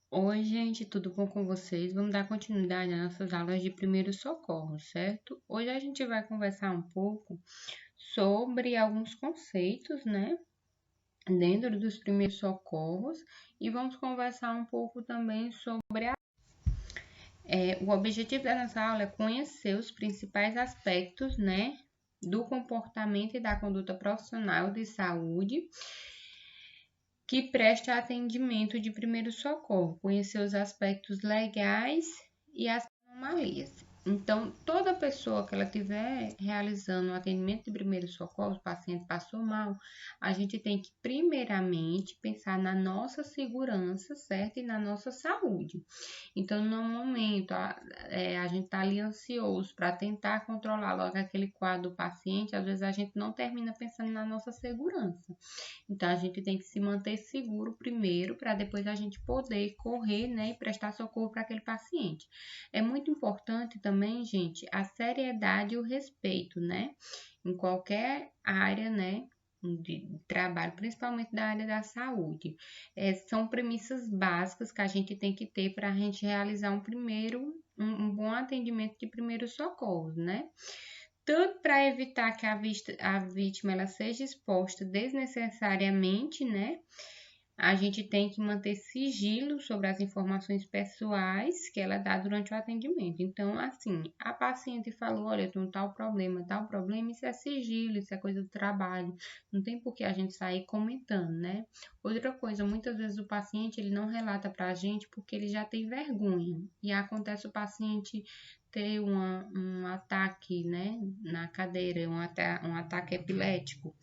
Oi, gente, tudo bom com vocês? Vamos dar continuidade às nossas aulas de primeiro socorro, certo? Hoje a gente vai conversar um pouco sobre alguns conceitos, né, dentro dos primeiros socorros e vamos conversar um pouco também sobre o objetivo da nossa aula é conhecer os principais aspectos, né, do comportamento e da conduta profissional de saúde que presta atendimento de primeiro socorro, conhecer os aspectos legais e as anomalias. Então, toda pessoa que ela estiver realizando o atendimento de primeiro socorro, o paciente passou mal, a gente tem que primeiramente pensar na nossa segurança, certo? E na nossa saúde. Então, no momento, a gente está ali ansioso para tentar controlar logo aquele quadro do paciente, às vezes a gente não termina pensando na nossa segurança. Então, a gente tem que se manter seguro primeiro, para depois a gente poder correr, né, e prestar socorro para aquele paciente. É muito importante também, gente, a seriedade e o respeito, né, em qualquer área, né, de trabalho, principalmente da área da saúde. São premissas básicas que a gente tem que ter para a gente realizar um bom atendimento de primeiros socorros, né? Tanto para evitar que a vítima ela seja exposta desnecessariamente, né? A gente tem que manter sigilo sobre as informações pessoais que ela dá durante o atendimento. Então, assim, a paciente falou, olha, eu tenho tal problema, isso é sigilo, isso é coisa do trabalho. Não tem por que a gente sair comentando, né? Outra coisa, muitas vezes o paciente ele não relata para a gente porque ele já tem vergonha. E acontece o paciente ter um ataque, né, na cadeira, um ataque epilético.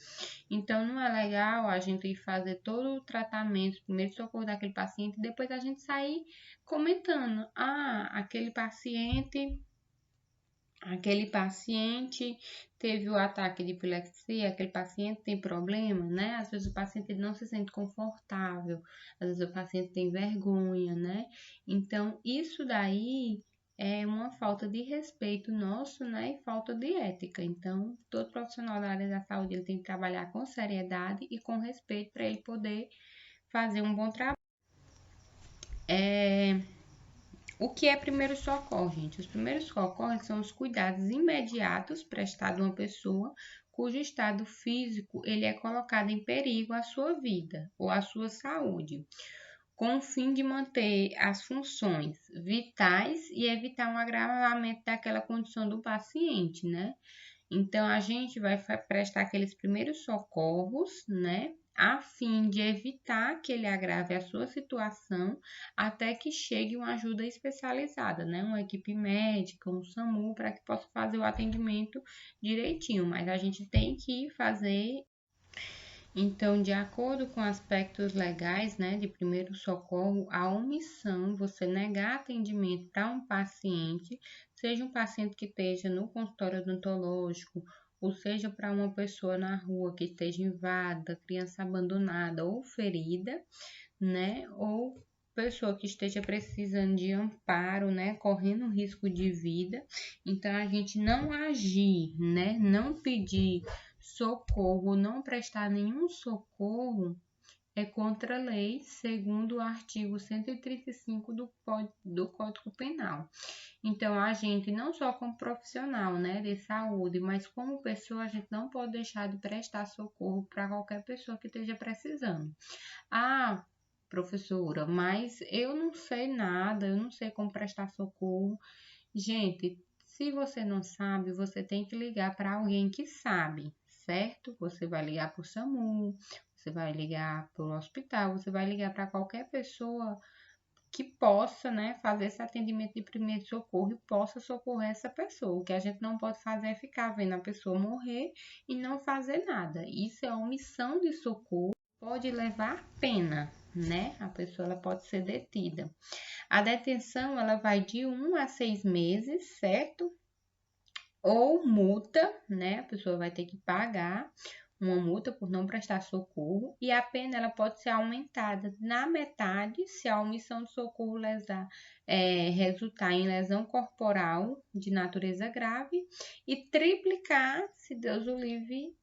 Então, não é legal a gente fazer todo o tratamento, primeiro socorro daquele paciente, e depois a gente sair comentando. Ah, aquele paciente teve o ataque de epilepsia, aquele paciente tem problema, né? Às vezes o paciente ele não se sente confortável, às vezes o paciente tem vergonha, né? Então, isso daí é uma falta de respeito nosso, né? E falta de ética. Então, todo profissional da área da saúde ele tem que trabalhar com seriedade e com respeito para ele poder fazer um bom trabalho. O que é primeiro socorro, gente? Os primeiros socorros são os cuidados imediatos prestados a uma pessoa cujo estado físico ele é colocado em perigo à sua vida ou à sua saúde, com o fim de manter as funções vitais e evitar um agravamento daquela condição do paciente, né? Então, a gente vai prestar aqueles primeiros socorros, né? A fim de evitar que ele agrave a sua situação até que chegue uma ajuda especializada, né? Uma equipe médica, um SAMU, para que possa fazer o atendimento direitinho. Mas a gente tem que fazer então, de acordo com aspectos legais, né, de primeiro socorro, a omissão, você negar atendimento para um paciente, seja um paciente que esteja no consultório odontológico, ou seja para uma pessoa na rua que esteja invada, criança abandonada ou ferida, né, ou pessoa que esteja precisando de amparo, né, correndo risco de vida. Então, a gente não agir, né, não pedir socorro, não prestar nenhum socorro é contra a lei, segundo o artigo 135 do Código Penal. Então, a gente, não só como profissional, né, de saúde, mas como pessoa, a gente não pode deixar de prestar socorro para qualquer pessoa que esteja precisando. Ah, professora, mas eu não sei nada, eu não sei como prestar socorro. Gente, se você não sabe, você tem que ligar para alguém que sabe, certo? Você vai ligar para o SAMU, você vai ligar para o hospital, você vai ligar para qualquer pessoa que possa, né, fazer esse atendimento de primeiro socorro e possa socorrer essa pessoa. O que a gente não pode fazer é ficar vendo a pessoa morrer e não fazer nada. Isso é omissão de socorro, pode levar pena, né? A pessoa ela pode ser detida. A detenção ela vai de 1 a 6 meses, certo? Ou multa, né? A pessoa vai ter que pagar uma multa por não prestar socorro e a pena ela pode ser aumentada na metade se a omissão de socorro resultar em lesão corporal de natureza grave e triplicar, se Deus o livre,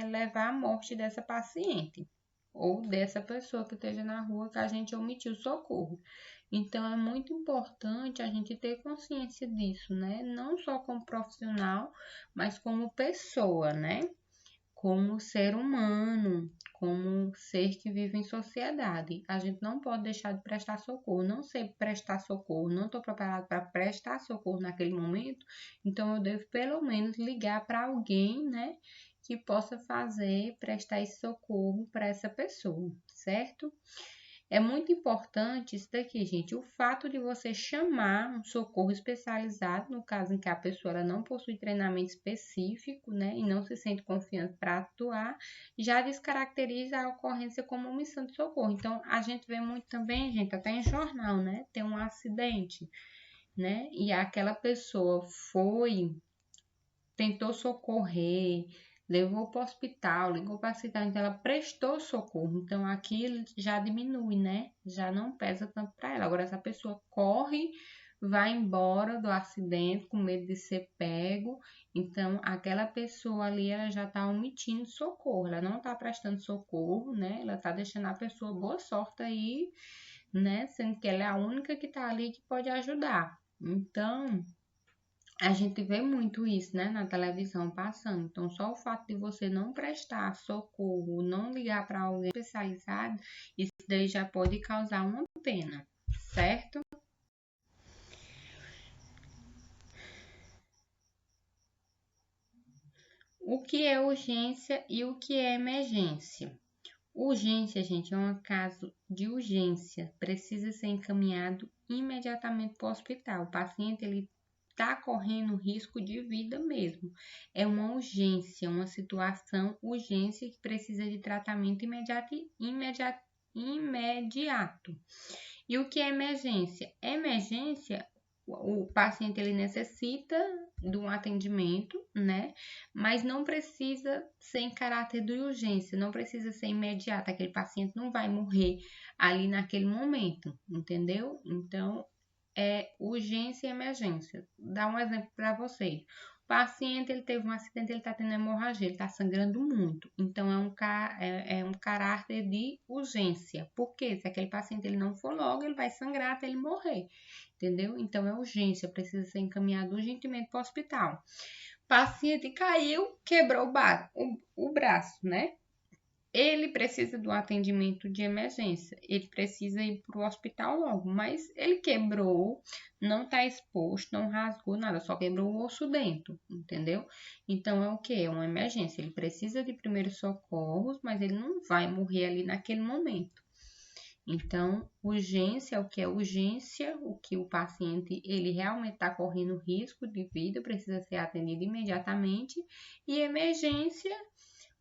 levar à morte dessa paciente ou dessa pessoa que esteja na rua que a gente omitiu socorro. Então, é muito importante a gente ter consciência disso, né? Não só como profissional, mas como pessoa, né? Como ser humano, como ser que vive em sociedade. A gente não pode deixar de prestar socorro. Não sei prestar socorro, não estou preparado para prestar socorro naquele momento, então eu devo pelo menos ligar para alguém, né? Que possa prestar esse socorro para essa pessoa, certo? É muito importante isso daqui, gente. O fato de você chamar um socorro especializado, no caso em que a pessoa ela não possui treinamento específico, né, e não se sente confiante para atuar, já descaracteriza a ocorrência como uma missão de socorro. Então, a gente vê muito também, gente, até em jornal, né, tem um acidente, né, e aquela pessoa tentou socorrer, levou para o hospital, ligou para a cidade, então ela prestou socorro. Então aqui já diminui, né? Já não pesa tanto para ela. Agora, essa pessoa corre, vai embora do acidente com medo de ser pego, então aquela pessoa ali ela já está omitindo socorro, ela não está prestando socorro, né? Ela está deixando a pessoa boa sorte aí, né? Sendo que ela é a única que está ali que pode ajudar. Então, a gente vê muito isso, né, na televisão passando. Então, só o fato de você não prestar socorro, não ligar para alguém especializado, isso daí já pode causar uma pena, certo? O que é urgência e o que é emergência? Urgência, gente, é um caso de urgência, precisa ser encaminhado imediatamente para o hospital. O paciente ele está correndo risco de vida mesmo. É uma urgência, uma situação urgência que precisa de tratamento imediato. E o que é emergência? Emergência, o paciente ele necessita de um atendimento, né? Mas não precisa ser em caráter de urgência, não precisa ser imediato. Aquele paciente não vai morrer ali naquele momento, entendeu? Então, é urgência e emergência. Dá um exemplo para vocês. O paciente ele teve um acidente, ele está tendo hemorragia, ele está sangrando muito. Então, é um caráter de urgência. Porque se aquele paciente ele não for logo, ele vai sangrar até ele morrer. Entendeu? Então, é urgência, precisa ser encaminhado urgentemente para o hospital. O paciente caiu, quebrou o braço, né? Ele precisa do atendimento de emergência, ele precisa ir para o hospital logo, mas ele quebrou, não está exposto, não rasgou nada, só quebrou o osso dentro, entendeu? Então é o que? É uma emergência, ele precisa de primeiros socorros, mas ele não vai morrer ali naquele momento. Então, urgência, o que é urgência, o que o paciente ele realmente está correndo risco de vida, precisa ser atendido imediatamente, e emergência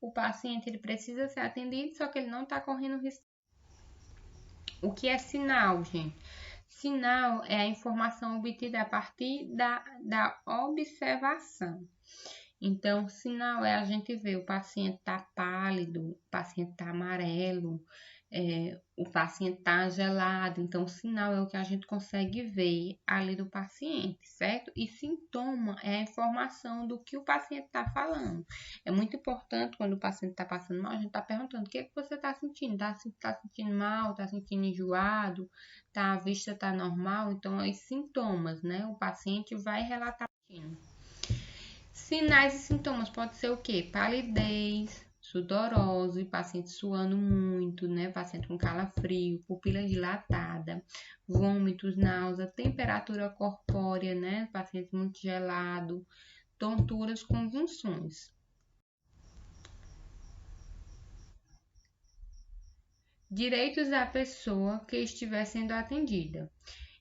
o paciente ele precisa ser atendido, só que ele não está correndo risco. O que é sinal, gente? Sinal é a informação obtida a partir da observação. Então, sinal é a gente ver o paciente tá pálido, o paciente tá amarelo, o paciente tá gelado. Então, sinal é o que a gente consegue ver ali do paciente, certo? E sintoma é a informação do que o paciente tá falando. É muito importante quando o paciente tá passando mal, a gente tá perguntando o que é que você tá sentindo? Tá sentindo mal? Tá sentindo enjoado? A vista tá normal? Então, os sintomas, né? O paciente vai relatar. Sinais e sintomas pode ser o quê? Palidez, sudorose, paciente suando muito, né? Paciente com calafrio, pupila dilatada, vômitos, náusea, temperatura corpórea, né? Paciente muito gelado, tonturas, convulsões. Direitos da pessoa que estiver sendo atendida.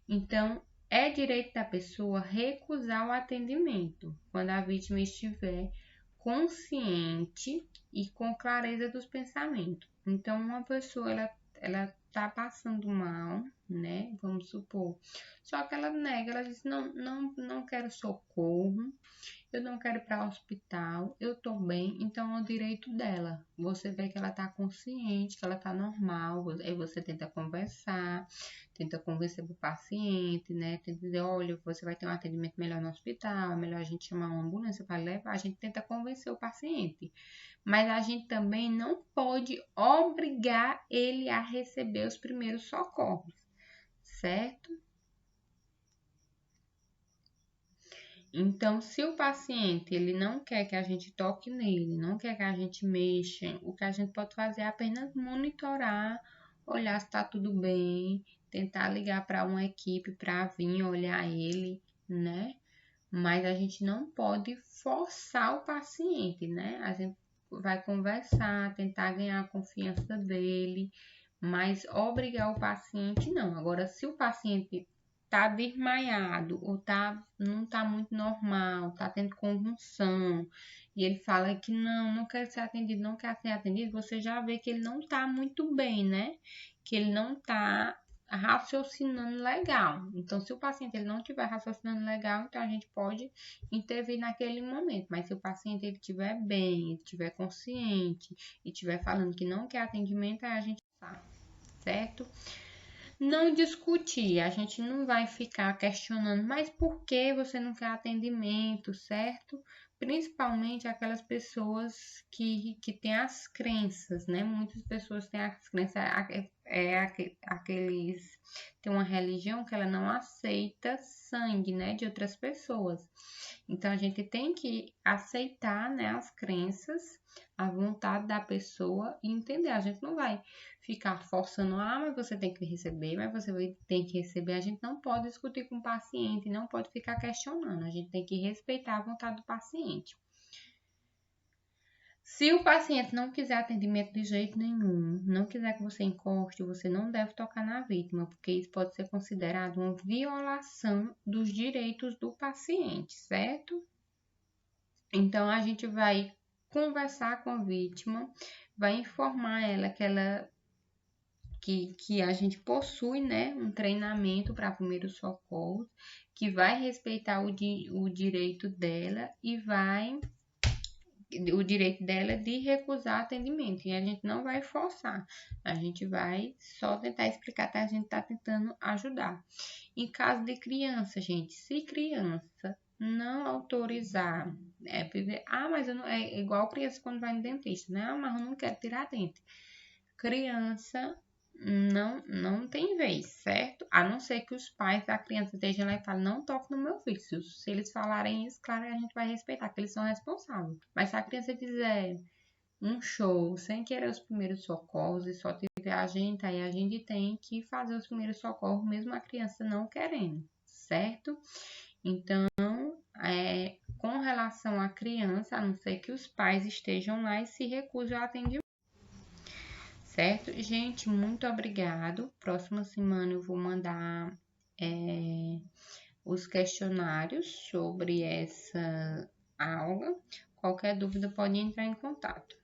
Então, é direito da pessoa recusar o atendimento quando a vítima estiver consciente e com clareza dos pensamentos. Então, uma pessoa ela tá passando mal, né? Vamos supor. Só que ela nega, ela diz: não quero socorro, eu não quero ir para o hospital, eu tô bem, então é o direito dela. Você vê que ela tá consciente, que ela tá normal, aí você tenta convencer o paciente, né? Tenta dizer, olha, você vai ter um atendimento melhor no hospital, é melhor a gente chamar uma ambulância para levar, a gente tenta convencer o paciente. Mas a gente também não pode obrigar ele a receber os primeiros socorros, certo? Então, se o paciente ele não quer que a gente toque nele, não quer que a gente mexa, o que a gente pode fazer é apenas monitorar, olhar se está tudo bem, tentar ligar para uma equipe para vir olhar ele, né? Mas a gente não pode forçar o paciente, né? A gente vai conversar, tentar ganhar a confiança dele, mas obrigar o paciente não. Agora, se o paciente tá desmaiado ou não tá muito normal, tá tendo convulsão, e ele fala que não quer ser atendido, não quer ser atendido, você já vê que ele não tá muito bem, né? Que ele não tá raciocinando legal. Então, se o paciente ele não estiver raciocinando legal, então a gente pode intervir naquele momento. Mas se o paciente ele estiver bem, ele estiver consciente e estiver falando que não quer atendimento, aí a gente tá, certo? Não discutir, a gente não vai ficar questionando, mas por que você não quer atendimento, certo? Principalmente aquelas pessoas que têm as crenças, né? Muitas pessoas têm as crenças, aqueles, tem uma religião que ela não aceita sangue, né, de outras pessoas. Então, a gente tem que aceitar, né, as crenças, a vontade da pessoa e entender. A gente não vai ficar forçando, mas você tem que receber, mas você tem que receber. A gente não pode discutir com o paciente, não pode ficar questionando. A gente tem que respeitar a vontade do paciente. Se o paciente não quiser atendimento de jeito nenhum, não quiser que você encoste, você não deve tocar na vítima, porque isso pode ser considerado uma violação dos direitos do paciente, certo? Então, a gente vai conversar com a vítima, vai informar ela que a gente possui, né, um treinamento para primeiros socorros, que vai respeitar o direito dela e o direito dela de recusar atendimento. E a gente não vai forçar, a gente vai só tentar explicar que a gente está tentando ajudar. Em caso de criança, gente, se criança não autorizar, mas eu não, é igual criança quando vai no dentista, né? Mas eu não quero tirar dente. Criança não tem vez, certo? A não ser que os pais da criança estejam lá e falem, não toque no meu filho. Se eles falarem isso, claro, a gente vai respeitar, que eles são responsáveis. Mas se a criança fizer um show sem querer os primeiros socorros e só tiver a gente, aí a gente tem que fazer os primeiros socorros, mesmo a criança não querendo, certo? Então, com relação à criança, a não ser que os pais estejam lá e se recusem ao atendimento. Certo? Gente, muito obrigado. Próxima semana eu vou mandar os questionários sobre essa aula. Qualquer dúvida pode entrar em contato.